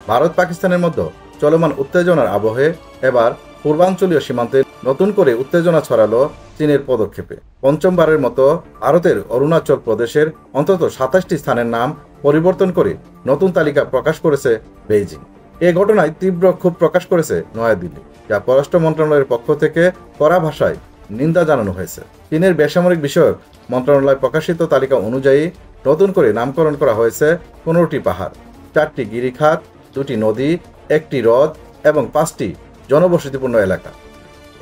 ভারত পাকিস্তানের মধ্যে চলমান উত্তেজনার আবহে এবার পূর্বাঞ্চলীয় সীমান্তে নতুন করে উত্তেজনা ছড়ালো চীনের পদক্ষেপে। পঞ্চমবারের মতো ভারতের অরুণাচল প্রদেশের অন্তত ২৭টি স্থানের নাম পরিবর্তন করে নতুন তালিকা প্রকাশ করেছে বেইজিং। এ ঘটনায় তীব্র ক্ষোভ প্রকাশ করেছে নয়াদিল্লি, যা পররাষ্ট্র মন্ত্রণালয়ের পক্ষ থেকে কড়া ভাষায় নিন্দা জানানো হয়েছে। চীনের বেসামরিক বিষয়ক মন্ত্রণালয় প্রকাশিত তালিকা অনুযায়ী নতুন করে নামকরণ করা হয়েছে ১৫টি পাহাড়, ৪টি গিরিখাত, ২টি নদী, ১টি হ্রদ এবং ৫টি জনবসতিপূর্ণ এলাকা।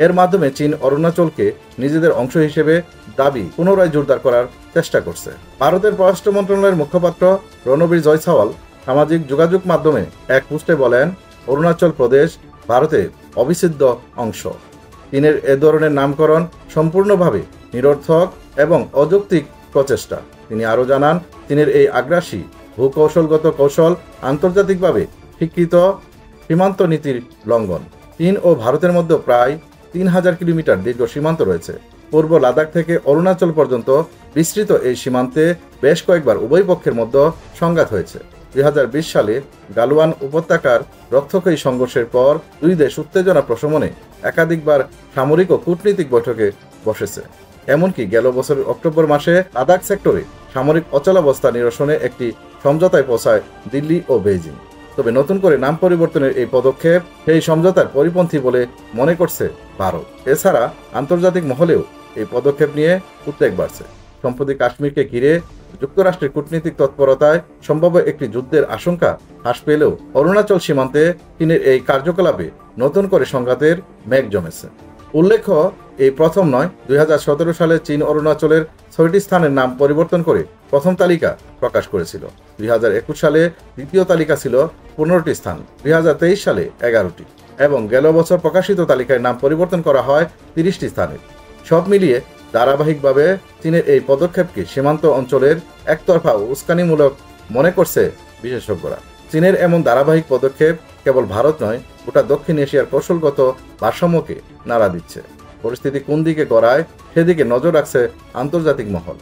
এর মাধ্যমে চীন অরুণাচলকে নিজেদের অংশ হিসেবে দাবি পুনরায় জোরদার করার চেষ্টা করছে। ভারতের পররাষ্ট্র মন্ত্রণালয়ের মুখপাত্র রণবীর জয়সওয়াল সামাজিক যোগাযোগ মাধ্যমে এক পোস্টে বলেন, অরুণাচল প্রদেশ ভারতের অবিচ্ছেদ্য অংশ। চীনের এ ধরনের নামকরণ সম্পূর্ণভাবে নিরর্থক এবং অযৌক্তিক প্রচেষ্টা। তিনি আরও জানান, চীনের এই আগ্রাসী ভূকৌশলগত কৌশল আন্তর্জাতিকভাবে স্বীকৃত সীমান্ত নীতির লঙ্ঘন। চীন ও ভারতের মধ্যে প্রায় ৩,০০০ কিলোমিটার দীর্ঘ সীমান্ত রয়েছে। পূর্ব লাদাখ থেকে অরুণাচল পর্যন্ত বিস্তৃত এই সীমান্তে বেশ কয়েকবার উভয় পক্ষের মধ্যে সংঘাত হয়েছে। ২০২০ সালে গালওয়ান উপত্যকার রক্তক্ষয়ী সংঘর্ষের পর দুই দেশ উত্তেজনা প্রশমনে একাধিকবার সামরিক ও কূটনৈতিক বৈঠকে বসেছে। এমনকি গেল বছরের অক্টোবর মাসে লাদাখ সেক্টরে সামরিক অচলাবস্থা নিরসনে একটি সমঝোতায় পৌঁছায় দিল্লি ও বেইজিং। তবে নতুন করে নাম পরিবর্তনের এই পদক্ষেপ সেই সমঝোতার পরিপন্থী বলে মনে করছে ভারত। এছাড়া আন্তর্জাতিক মহলেও এই পদক্ষেপ নিয়ে উদ্বেগ বাড়ছে। সম্প্রতি কাশ্মীরকে ঘিরে যুক্তরাষ্ট্রের কূটনৈতিক তৎপরতায় সম্ভাব্য একটি যুদ্ধের আশঙ্কা হ্রাস পেলেও অরুণাচল সীমান্তে চীনের এই কার্যকলাপে নতুন করে সংঘাতের মেঘ জমেছে। উল্লেখ্য, এই প্রথম নয়, ২০১৭ সালে চীন অরুণাচলের ৬টি স্থানের নাম পরিবর্তন করে প্রথম তালিকা প্রকাশ করেছিল। ২০২১ সালে দ্বিতীয় তালিকা ছিল ১৫টি স্থান, ২০২৩ সালে ১১টি এবং গেল বছর প্রকাশিত তালিকায় নাম পরিবর্তন করা হয় ৩০টি স্থানের। সব মিলিয়ে ধারাবাহিকভাবে চীনের এই পদক্ষেপকে সীমান্ত অঞ্চলের একতরফা ও উস্কানিমূলক মনে করছে বিশেষজ্ঞরা। চীনের এমন ধারাবাহিক পদক্ষেপ কেবল ভারত নয়, গোটা দক্ষিণ এশিয়ার কৌশলগত ভারসাম্যকে নাড়া দিচ্ছে। পরিস্থিতি কোন দিকে গড়ায় সেদিকে নজর রাখছে আন্তর্জাতিক মহল।